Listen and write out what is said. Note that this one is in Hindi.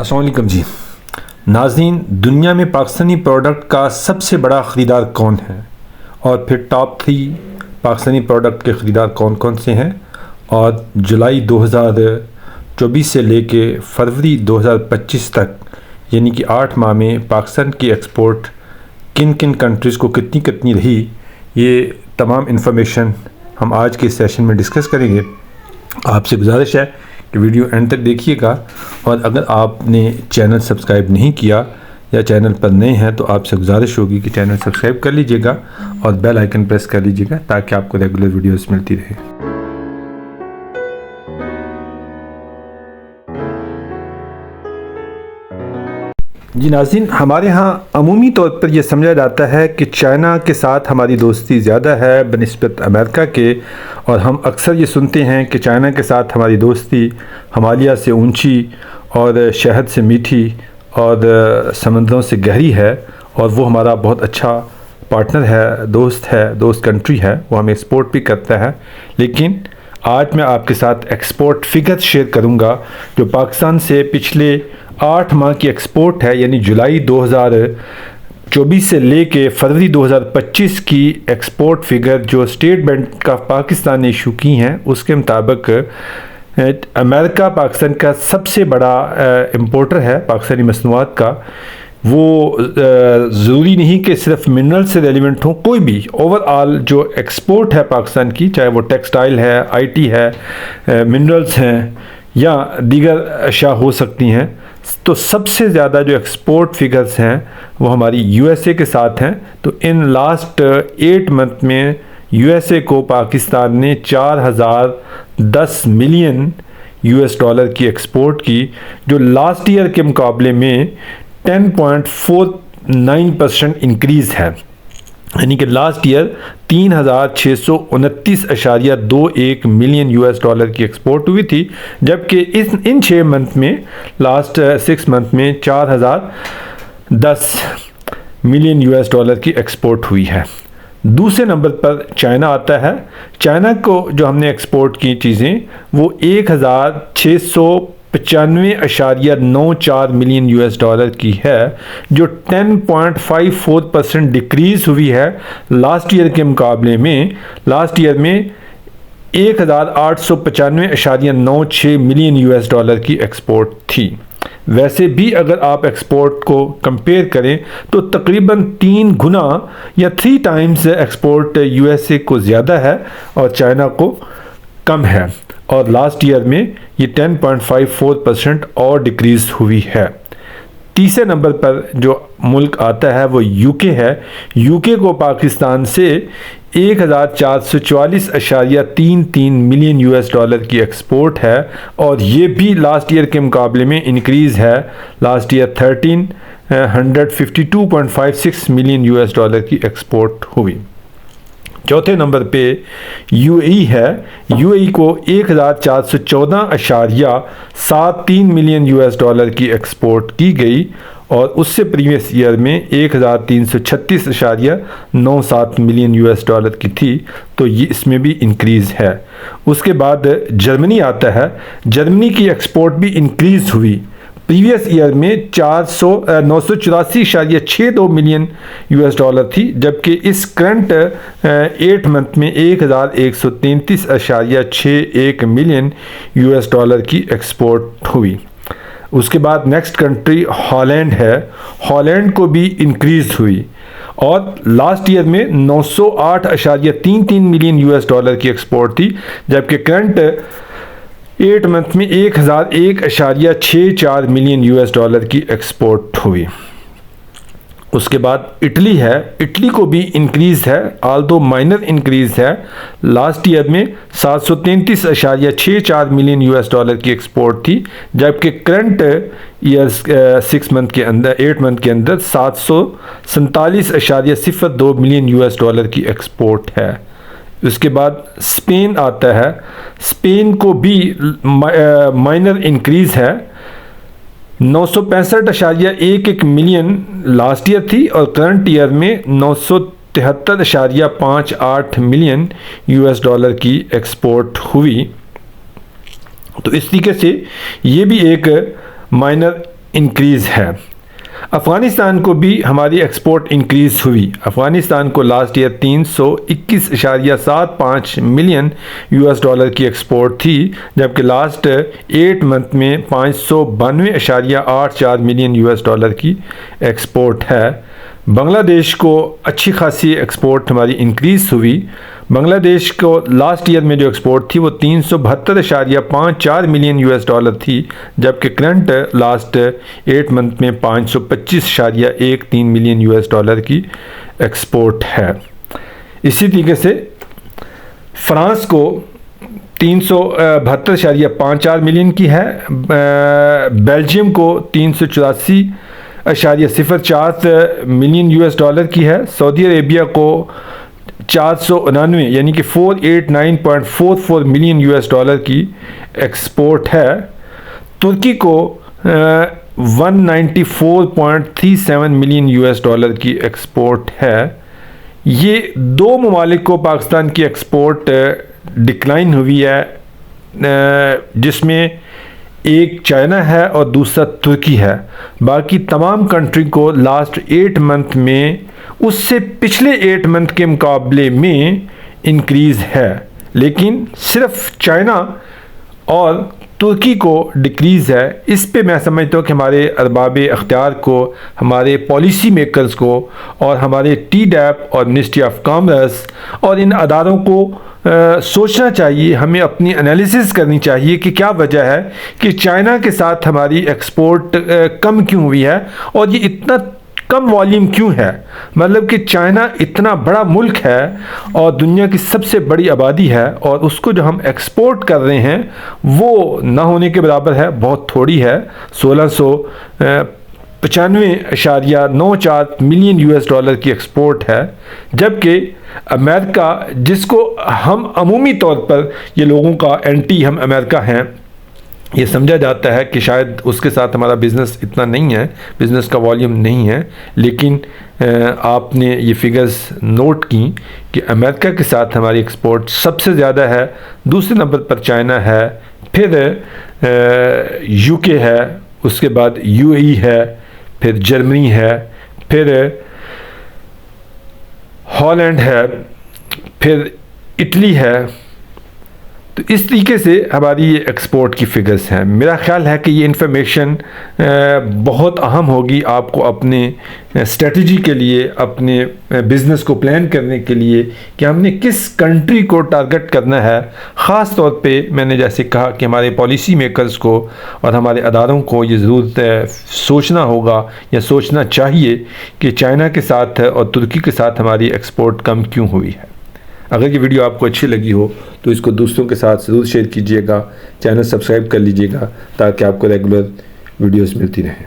अस्सलाम वालेकुम जी नाज़रीन, दुनिया में पाकिस्तानी प्रोडक्ट का सबसे बड़ा ख़रीदार कौन है और फिर टॉप 3 पाकिस्तानी प्रोडक्ट के ख़रीदार कौन कौन से हैं और जुलाई 2024 से लेके फरवरी 2025 तक यानी कि 8 माह में पाकिस्तान की एक्सपोर्ट किन किन कंट्रीज़ को कितनी कितनी रही, ये तमाम इन्फॉर्मेशन हम आज के सेशन में डिस्कस करेंगे। आपसे गुजारिश है कि वीडियो एंड तक देखिएगा और अगर आपने चैनल सब्सक्राइब नहीं किया या चैनल पर नए हैं तो आपसे गुजारिश होगी कि चैनल सब्सक्राइब कर लीजिएगा और बेल आइकन प्रेस कर लीजिएगा ताकि आपको रेगुलर वीडियोस मिलती रहे। जी नाज़रीन, हमारे यहाँ अमूमी तौर पर यह समझा जाता है कि चाइना के साथ हमारी दोस्ती ज़्यादा है बनिस्बत अमेरिका के, और हम अक्सर ये सुनते हैं कि चाइना के साथ हमारी दोस्ती हिमालय से ऊंची और शहद से मीठी और समंदरों से गहरी है और वो हमारा बहुत अच्छा पार्टनर है, दोस्त कंट्री है, वो हमें एक्सपोर्ट भी करता है। लेकिन आज मैं आपके साथ एक्सपोर्ट फिगर्स शेयर करूंगा जो पाकिस्तान से पिछले 8 माह की एक्सपोर्ट है, यानी जुलाई 2024 से लेके फरवरी 2025 की एक्सपोर्ट फिगर जो स्टेट बैंक ऑफ पाकिस्तान ने इशू की हैं उसके मुताबिक अमेरिका पाकिस्तान का सबसे बड़ा इंपोर्टर है पाकिस्तानी मसनूआत का। वो ज़रूरी नहीं कि सिर्फ मिनरल से रेलिवेंट हो, कोई भी ओवरऑल जो एक्सपोर्ट है पाकिस्तान की, चाहे वो टेक्सटाइल है, आईटी है, मिनरल्स हैं या दीगर अशिया हो सकती हैं, तो सबसे ज़्यादा जो एक्सपोर्ट फिगर्स हैं वो हमारी यूएसए के साथ हैं। तो इन लास्ट 8 मंथ में यूएसए को पाकिस्तान ने 4010 मिलियन यूएस डॉलर की एक्सपोर्ट की, जो लास्ट ईयर के मुकाबले में 10.49% इंक्रीज़ है। यानी कि last year 3629.21 million US dollar की एक्सपोर्ट हुई थी, जबकि इन 6 मंथ में लास्ट 6 मंथ में 4010 मिलियन यूएस डॉलर की एक्सपोर्ट हुई है। दूसरे नंबर पर चाइना आता है। चाइना को जो हमने एक्सपोर्ट की चीज़ें वो 1695.94 मिलियन यूएस डॉलर की है, जो 10.54% डिक्रीज़ हुई है लास्ट ईयर के मुकाबले में। लास्ट ईयर में 1895.96 मिलियन यूएस डॉलर की एक्सपोर्ट थी। वैसे भी अगर आप एक्सपोर्ट को कंपेयर करें तो तकरीबन 3 गुना या 3 टाइम्स एक्सपोर्ट यूएसए को ज़्यादा है और चाइना को कम है, और लास्ट ईयर में ये 10.54% और डिक्रीज़ हुई है। तीसरे नंबर पर जो मुल्क आता है वो यूके है। यूके को पाकिस्तान से 1444.33 मिलियन यूएस डॉलर की एक्सपोर्ट है और ये भी लास्ट ईयर के मुकाबले में इंक्रीज़ है। Last year 1352.56 million US dollar की एक्सपोर्ट हुई। चौथे नंबर पे यूएई है। यूएई को 1414.73 मिलियन यूएस डॉलर की एक्सपोर्ट की गई और उससे प्रीवियस ईयर में 1336.97 मिलियन यूएस डॉलर की थी, तो ये इसमें भी इंक्रीज़ है। उसके बाद जर्मनी आता है। जर्मनी की एक्सपोर्ट भी इंक्रीज़ हुई। प्रीवियस ईयर में 984.62 मिलियन यूएस डॉलर थी, जबकि इस करंट 8 मंथ में 1133.61 मिलियन यूएस डॉलर की एक्सपोर्ट हुई। उसके बाद नेक्स्ट कंट्री हॉलैंड है। हॉलैंड को भी इंक्रीज़ हुई और लास्ट ईयर में 908.33 मिलियन यूएस डॉलर की एक्सपोर्ट थी, जबकि करंट 8 मंथ में 1001.64 मिलियन यूएस डॉलर की एक्सपोर्ट हुई। उसके बाद इटली है। इटली को भी इंक्रीज़ है, आल्दो माइनर इंक्रीज़ है। लास्ट ईयर में 733.64 मिलियन यूएस डॉलर की एक्सपोर्ट थी, जबकि करंट ईयर 8 मंथ के अंदर 747.02 मिलियन यूएस डॉलर की एक्सपोर्ट है। उसके बाद स्पेन आता है। स्पेन को भी माइनर इंक्रीज़ है। 965.11 मिलियन लास्ट ईयर थी और करंट ईयर में 973.58 मिलियन यूएस डॉलर की एक्सपोर्ट हुई। तो इस तरीके से ये भी एक माइनर इंक्रीज़ है। अफ़गानिस्तान को भी हमारी एक्सपोर्ट इंक्रीज़ हुई। अफ़गानिस्तान को last year 321.75 million US dollar की एक्सपोर्ट थी, जबकि लास्ट 8 मंथ में 592.84 मिलियन US डॉलर की एक्सपोर्ट है। बांग्लादेश को अच्छी खासी एक्सपोर्ट हमारी इंक्रीज़ हुई। बांग्लादेश को लास्ट ईयर में जो एक्सपोर्ट थी वो 372.54 मिलियन US डॉलर थी, जबकि करंट लास्ट 8 मंथ में 525.13 मिलियन US डॉलर की एक्सपोर्ट है। इसी तरीके से फ्रांस को 372.54 मिलियन की है। बेल्जियम को 384.04 मिलियन US डॉलर की है। सऊदी अरेबिया को 499 यानी कि 489.44 मिलियन US डॉलर की एक्सपोर्ट है। तुर्की को 194.37 मिलियन US डॉलर की एक्सपोर्ट है। ये दो ममालिक को पाकिस्तान की एक्सपोर्ट डिक्लाइन हुई है, जिसमें एक चाइना है और दूसरा तुर्की है। बाकी तमाम कंट्री को लास्ट 8 मंथ में उससे पिछले 8 मंथ के मुकाबले में इंक्रीज़ है, लेकिन सिर्फ चाइना और तुर्की को डिक्रीज़ है। इस पे मैं समझता हूँ कि हमारे अरबाब अख्तियार को, हमारे पॉलिसी मेकर्स को और हमारे TDAP और मिनिस्ट्री ऑफ कॉमर्स और इन अदारों को सोचना चाहिए, हमें अपनी एनालिसिस करनी चाहिए कि क्या वजह है कि चाइना के साथ हमारी एक्सपोर्ट कम क्यों हुई है और ये इतना कम वॉल्यूम क्यों है। मतलब कि चाइना इतना बड़ा मुल्क है और दुनिया की सबसे बड़ी आबादी है, और उसको जो हम एक्सपोर्ट कर रहे हैं वो ना होने के बराबर है, बहुत थोड़ी है। 1695.94 मिलियन US डॉलर की एक्सपोर्ट है, जबकि अमेरिका, जिसको हम अमूमी तौर पर ये लोगों का एंटी हम अमेरिका हैं, ये समझा जाता है कि शायद उसके साथ हमारा बिज़नेस इतना नहीं है, बिज़नेस का वॉल्यूम नहीं है, लेकिन आपने ये फिगर्स नोट की कि अमेरिका के साथ हमारी एक्सपोर्ट सबसे ज़्यादा है, दूसरे नंबर पर चाइना है, फिर UK है, उसके बाद UAE है, फिर जर्मनी है, फिर हॉलैंड है, फिर इटली है। तो इस तरीके से हमारी ये एक्सपोर्ट की फ़िगर्स हैं। मेरा ख़्याल है कि ये इन्फॉर्मेशन बहुत अहम होगी आपको अपने स्ट्रेटजी के लिए, अपने बिज़नेस को प्लान करने के लिए कि हमने किस कंट्री को टारगेट करना है। ख़ास तौर पे मैंने जैसे कहा कि हमारे पॉलिसी मेकर्स को और हमारे अदारों को ये ज़रूर सोचना होगा या सोचना चाहिए कि चाइना के साथ और तुर्की के साथ हमारी एक्सपोर्ट कम क्यों हुई है। अगर ये वीडियो आपको अच्छी लगी हो तो इसको दूसरों के साथ ज़रूर शेयर कीजिएगा, चैनल सब्सक्राइब कर लीजिएगा ताकि आपको रेगुलर वीडियोस मिलती रहें।